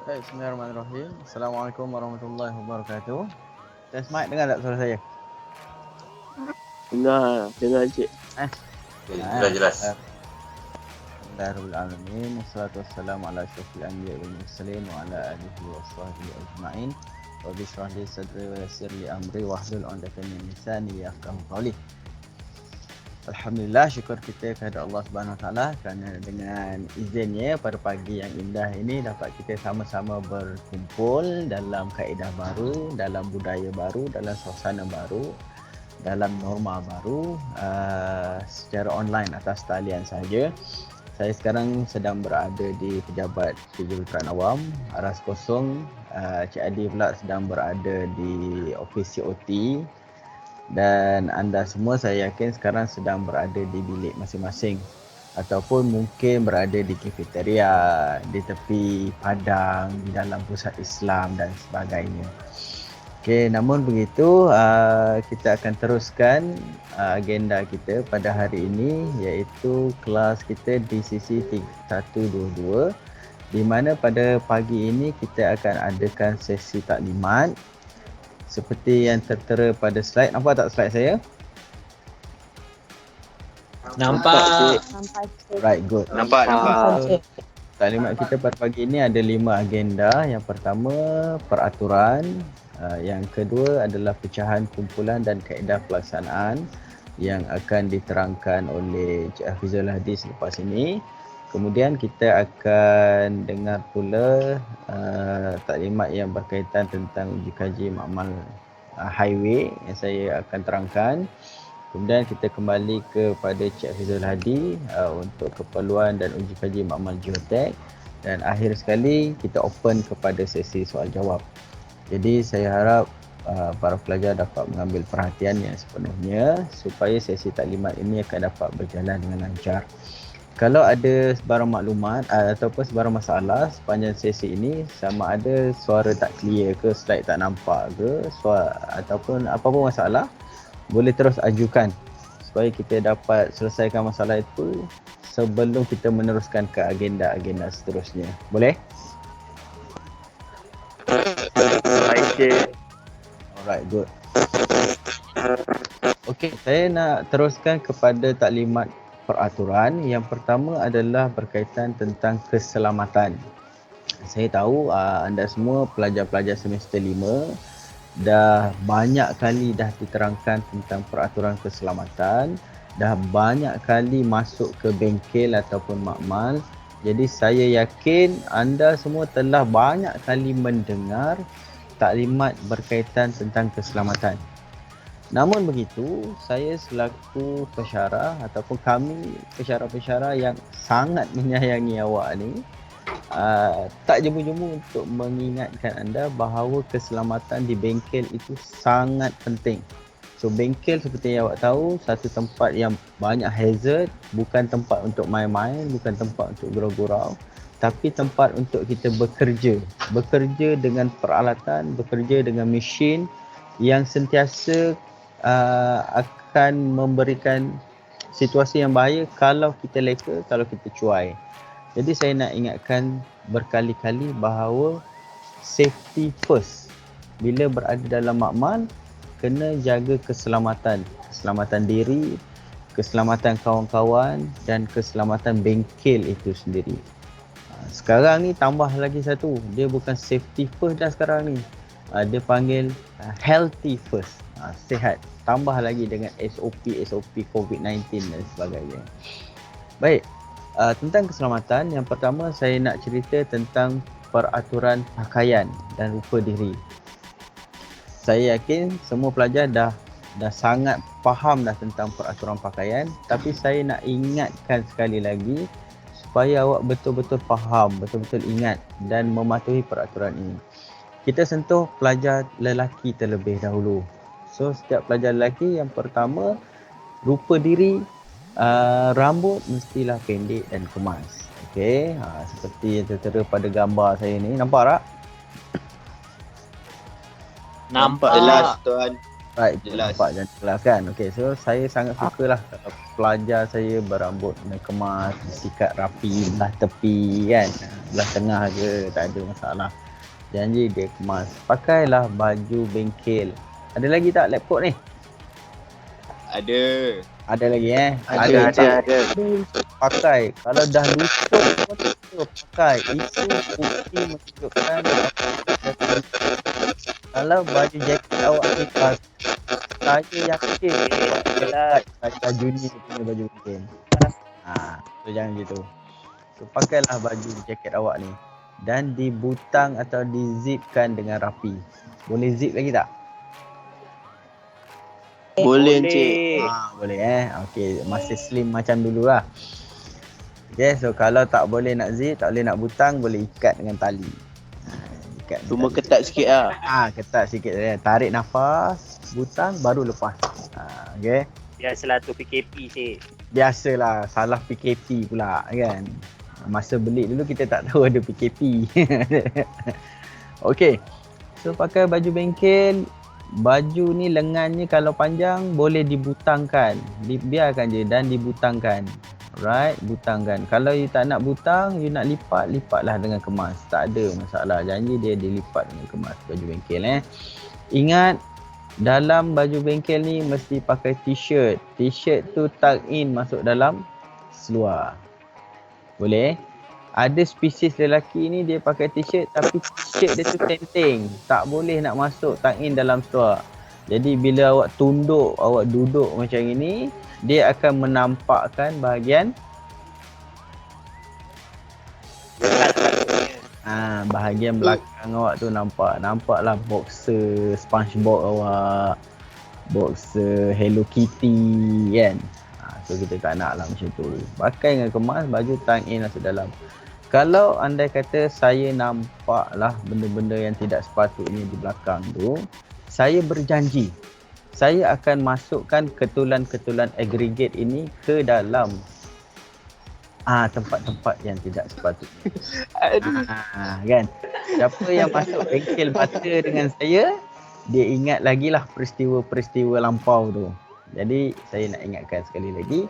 Baik, bismillahirrahmanirrahim. Assalamualaikum warahmatullahi wabarakatuh. Test mic, dengar tak suara saya? Dengar cik. Sudah jelas. Alhamdulillahirrahmanirrahim. Wassalatu wassalamu ala asyrafil anbiya wal mursalin wa ala alihi wa sahbihi ajma'in. Wa bishrah li sadri wa yassir li amri wahlul 'uqdatam min lisani yafqahu qawli. Alhamdulillah, syukur kita kepada Allah Subhanahu Wa Taala kerana dengan izinnya pada pagi yang indah ini dapat kita sama-sama berkumpul dalam kaedah baru, dalam budaya baru, dalam suasana baru, dalam norma baru, secara online atas talian sahaja. Saya sekarang sedang berada di Pejabat Kejuruteraan Awam, Aras Kosong. Cik Adi pula sedang berada di Ofis COT. Dan anda semua saya yakin sekarang sedang berada di bilik masing-masing ataupun mungkin berada di kafeteria, di tepi padang, di dalam pusat Islam dan sebagainya. Okey, namun begitu kita akan teruskan agenda kita pada hari ini, iaitu kelas kita di sisi 122, di mana pada pagi ini kita akan adakan sesi taklimat seperti yang tertera pada slide. Nampak tak slide saya? Nampak. Right, good. Nampak. Taklimat kita pada pagi ini ada 5 agenda. Yang pertama, peraturan. Yang kedua adalah pecahan kumpulan dan kaedah pelaksanaan yang akan diterangkan oleh Cik Hafizul Hadi selepas ini. Kemudian kita akan dengar pula taklimat yang berkaitan tentang uji kaji makmal highway yang saya akan terangkan. Kemudian kita kembali kepada Cik Hafizul Hadi untuk keperluan dan uji kaji makmal geotek. Dan akhir sekali kita open kepada sesi soal jawab. Jadi saya harap para pelajar dapat mengambil perhatian yang sepenuhnya supaya sesi taklimat ini akan dapat berjalan dengan lancar. Kalau ada sebarang maklumat ataupun sebarang masalah sepanjang sesi ini, sama ada suara tak clear ke, slide tak nampak ke, ataupun apa-apa masalah, boleh terus ajukan supaya kita dapat selesaikan masalah itu sebelum kita meneruskan ke agenda-agenda seterusnya. Boleh? Baik. Alright, good. Okey, saya nak teruskan kepada taklimat peraturan. Yang pertama adalah berkaitan tentang keselamatan. Saya tahu anda semua pelajar-pelajar semester 5 dah banyak kali dah diterangkan tentang peraturan keselamatan, dah banyak kali masuk ke bengkel ataupun makmal. Jadi saya yakin anda semua telah banyak kali mendengar taklimat berkaitan tentang keselamatan. Namun begitu, saya selaku pensyarah ataupun kami pensyarah-pensyarah yang sangat menyayangi awak ni, tak jemu-jemu untuk mengingatkan anda bahawa keselamatan di bengkel itu sangat penting. So bengkel seperti yang awak tahu, satu tempat yang banyak hazard, bukan tempat untuk main-main, bukan tempat untuk gurau-gurau, tapi tempat untuk kita bekerja dengan peralatan, bekerja dengan mesin yang sentiasa akan memberikan situasi yang bahaya kalau kita leka, kalau kita cuai. Jadi saya nak ingatkan berkali-kali bahawa safety first. Bila berada dalam makmal, kena jaga keselamatan diri, keselamatan kawan-kawan dan keselamatan bengkel itu sendiri. Sekarang ni tambah lagi satu, dia bukan safety first dah sekarang ni. Dia panggil healthy first. Sihat, tambah lagi dengan SOP COVID-19 dan sebagainya. Baik, tentang keselamatan, yang pertama saya nak cerita tentang peraturan pakaian dan rupa diri. Saya yakin semua pelajar dah sangat faham dah tentang peraturan pakaian, tapi saya nak ingatkan sekali lagi supaya awak betul-betul faham, betul-betul ingat dan mematuhi peraturan ini. Kita sentuh pelajar lelaki terlebih dahulu. So setiap pelajar lelaki, yang pertama, rupa diri, rambut mestilah pendek dan kemas. Okey, seperti yang tertera pada gambar saya ni, nampak tak? Nampak jelas tuan. Right, jelas. Nampak jelas kan? Okey, so saya sangat sukalah pelajar saya berambut kemas, sikat rapi belah tepi kan. belah tengah ke, tak ada masalah. Janji dia kemas. Pakailah baju bengkel. Ada lagi tak lab coat ni? Ada. Ada lagi Ada. Pakai. Kalau dah lutut pun tak pakai. Itu bukti menunjukkan kalau baju jaket awak ni pas, saya yakin pakailah baju ni punya baju bengkel. So jangan gitu. So pakailah baju jaket awak ni dan dibutang atau dizipkan dengan rapi. Boleh zip lagi tak? Boleh Encik. Boleh Okey, masih slim macam dululah. Okey, so kalau tak boleh nak zip, tak boleh nak butang, boleh ikat dengan tali. Ikat dengan Cuma tali. ketat sikit lah. Ketat sikit saja. Tarik nafas, butang baru lepas. Okey. Biasalah tu PKP cik. Biasalah, salah PKP pula kan. Masa beli dulu kita tak tahu ada PKP. Okey. So pakai baju bengkel. Baju ni lengannya kalau panjang boleh dibutangkan. Biarkan je dan dibutangkan. Right, butangkan. Kalau you tak nak butang, you nak lipat, lipatlah dengan kemas. Tak ada masalah. Janji dia dilipat dengan kemas baju bengkel Ingat, dalam baju bengkel ni mesti pakai t-shirt. T-shirt tu tuck in masuk dalam seluar. Boleh? Ada spesies lelaki ni dia pakai t-shirt tapi t-shirt dia tu tenteng. Tak boleh nak masuk tuck in dalam seluar. Jadi bila awak tunduk, awak duduk macam ini, dia akan menampakkan bahagian bahagian belakang awak tu nampak. Nampaklah boxer SpongeBob awak, boxer Hello Kitty kan. So kita tak nak lah macam tu. Pakai dengan kemas, baju tuck in masuk dalam. Kalau andai kata saya nampaklah benda-benda yang tidak sepatutnya di belakang tu, saya berjanji saya akan masukkan ketulan-ketulan agregat ini ke dalam tempat-tempat yang tidak sepatutnya. Kan? Siapa yang masuk bengkel bata dengan saya, dia ingat lagi lah peristiwa-peristiwa lampau tu. Jadi saya nak ingatkan sekali lagi,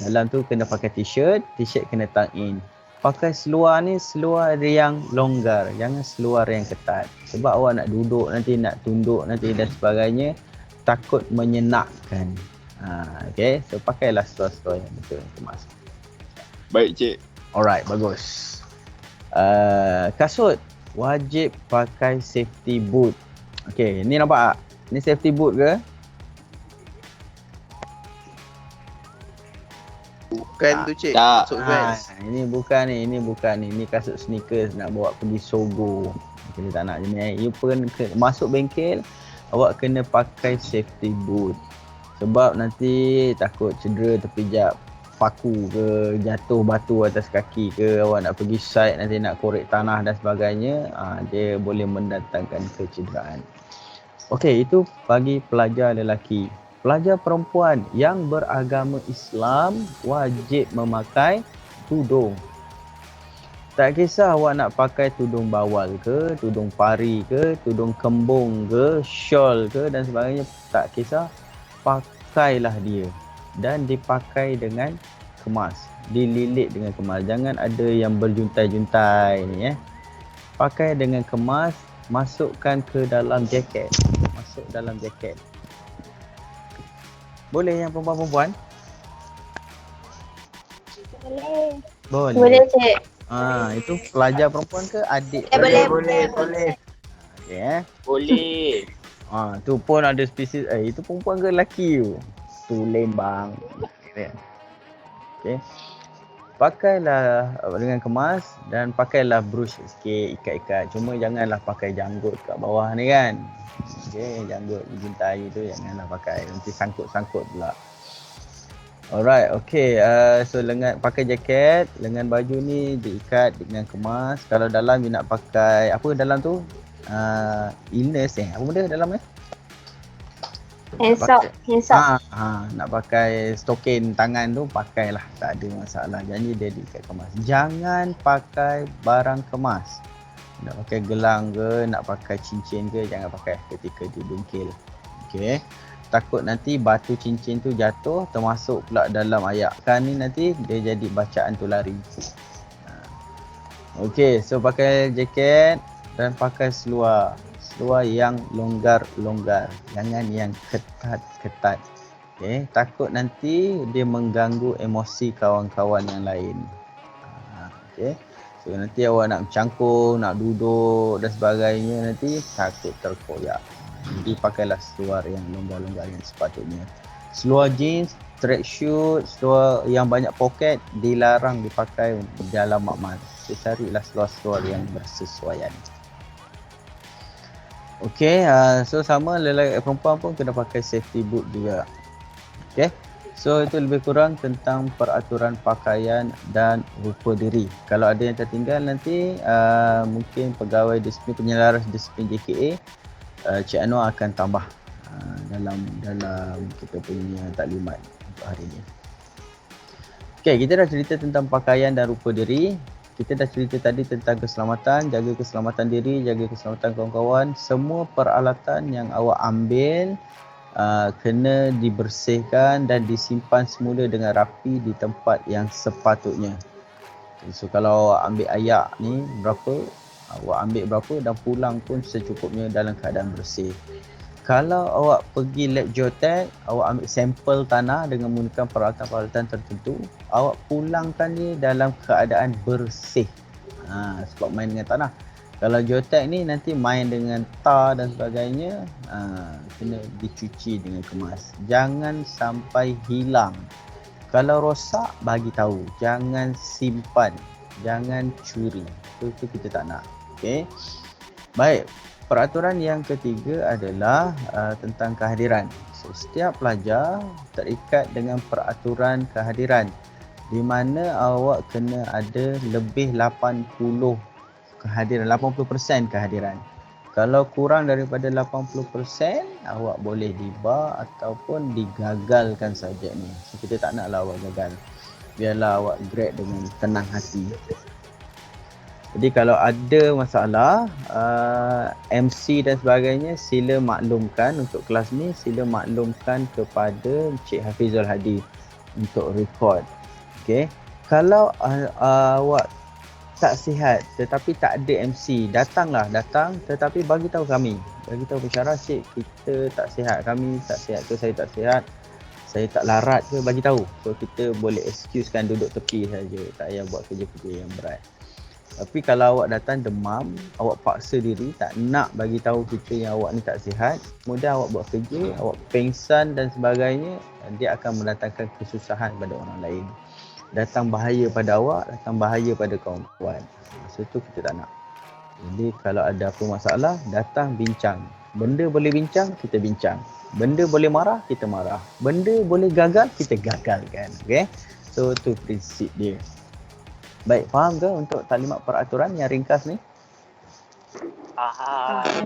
dalam tu kena pakai t-shirt kena tuck in. Pakai seluar ni seluar yang longgar, jangan seluar yang ketat. Sebab awak nak duduk nanti, nak tunduk nanti dan sebagainya, takut menyenakkan. Okay, so pakailah seluar-seluar yang betul kemas. Baik Cik. Alright, bagus. Kasut wajib pakai safety boot. Okay, ni nampak tak? Ni safety boot ke? Bukan tu cik. Tak. Masuk Vans. Ini bukan ni, Ini kasut sneakers nak bawa pergi Sogo. Kita tak nak je ni. You pun masuk bengkel, awak kena pakai safety boot. Sebab nanti takut cedera terpijak paku ke, jatuh batu atas kaki ke, awak nak pergi site nanti nak korek tanah dan sebagainya, dia boleh mendatangkan kecederaan. Okey, itu bagi pelajar lelaki. Pelajar perempuan yang beragama Islam wajib memakai tudung. Tak kisah awak nak pakai tudung bawal ke, tudung pari ke, tudung kembung ke, shawl ke dan sebagainya, tak kisah, pakailah dia dan dipakai dengan kemas, dililit dengan kemas. Jangan ada yang berjuntai-juntai ni Pakai dengan kemas, masukkan ke dalam jaket. Masuk dalam jaket. Boleh yang perempuan-perempuan? Boleh. Boleh cik. Itu pelajar perempuan ke adik? Boleh. Okey Boleh. Tu pun ada spesies. Itu perempuan ke lelaki tu? Tu lembang. Okey. Pakailah dengan kemas dan pakailah brush sikit, ikat-ikat. Cuma janganlah pakai janggut kat bawah ni kan. Okey, janggut jintai tu janganlah pakai. Nanti sangkut-sangkut pula. Alright, okey. So lengan pakai jaket, lengan baju ni diikat dengan kemas. Kalau dalam you nak pakai apa dalam tu? Illness apa benda dalam Handsop. Nak pakai stokin tangan tu pakailah, tak ada masalah. Jadi dia diikat kemas. Jangan pakai barang kemas. Nak pakai gelang ke, nak pakai cincin ke, jangan pakai ketika di bengkel. Okey. Takut nanti batu cincin tu jatuh termasuk pula dalam ayak kan ni, nanti dia jadi bacaan tu lari. Okey, so pakai jaket dan pakai seluar. Seluar yang longgar-longgar. Jangan yang ketat-ketat. Okey, takut nanti dia mengganggu emosi kawan-kawan yang lain. Okey. So nanti awak nak mencangkung, nak duduk dan sebagainya nanti takut terkoyak. Jadi pakailah seluar yang longgar-longgar yang sepatutnya. Seluar jeans, track shoot, seluar yang banyak poket dilarang dipakai dalam makmal. So carilah seluar-seluar yang bersesuaian. Okey, so sama lelaki perempuan pun kena pakai safety boot juga. Okey. So itu lebih kurang tentang peraturan pakaian dan rupa diri. Kalau ada yang tertinggal nanti mungkin pegawai disiplin penyelaras disiplin JKA Cik Anwar akan tambah dalam kita punya taklimat untuk hari ini. Okey, kita dah cerita tentang pakaian dan rupa diri. Kita dah cerita tadi tentang keselamatan, jaga keselamatan diri, jaga keselamatan kawan-kawan. Semua peralatan yang awak ambil kena dibersihkan dan disimpan semula dengan rapi di tempat yang sepatutnya. So kalau awak ambil ayak ni berapa, awak ambil berapa dan pulang pun secukupnya dalam keadaan bersih. Kalau awak pergi lab geotech, awak ambil sampel tanah dengan menggunakan peralatan-peralatan tertentu, awak pulangkan dia dalam keadaan bersih. Sebab main dengan tanah. Kalau geotech ni nanti main dengan tar dan sebagainya, kena dicuci dengan kemas. Jangan sampai hilang. Kalau rosak, bagi tahu. Jangan simpan. Jangan curi. Itu kita tak nak. Okey. Baik. Peraturan yang ketiga adalah tentang kehadiran. So, setiap pelajar terikat dengan peraturan kehadiran di mana awak kena ada lebih 80% kehadiran. Kalau kurang daripada 80%, awak boleh dibar ataupun digagalkan subjek ni. So, kita tak naklah awak gagal. Biarlah awak grade dengan tenang hati. Jadi kalau ada masalah MC dan sebagainya, sila maklumkan untuk kelas ni, sila maklumkan kepada Encik Hafizul Hadi untuk record. Okey. Kalau awak tak sihat tetapi tak ada MC, datang tetapi bagi tahu kami. Bagi tahu pensyarah, cik kita tak sihat, kami tak sihat ke saya tak sihat, saya tak larat ke, bagi tahu. So kita boleh excusekan duduk tepi saja, tak payah buat kerja-kerja yang berat. Tapi kalau awak datang demam, awak paksa diri tak nak bagi tahu kita yang awak ni tak sihat, kemudian awak buat kerja, awak pengsan dan sebagainya, dia akan mendatangkan kesusahan pada orang lain. Datang bahaya pada awak, datang bahaya pada kawan-kawan. So itu kita tak nak. Jadi kalau ada apa masalah, datang bincang. Benda boleh bincang, kita bincang. Benda boleh marah, kita marah. Benda boleh gagal, kita gagalkan. Okay? So itu prinsip dia. Baik, faham ke untuk taklimat peraturan yang ringkas ni? Faham.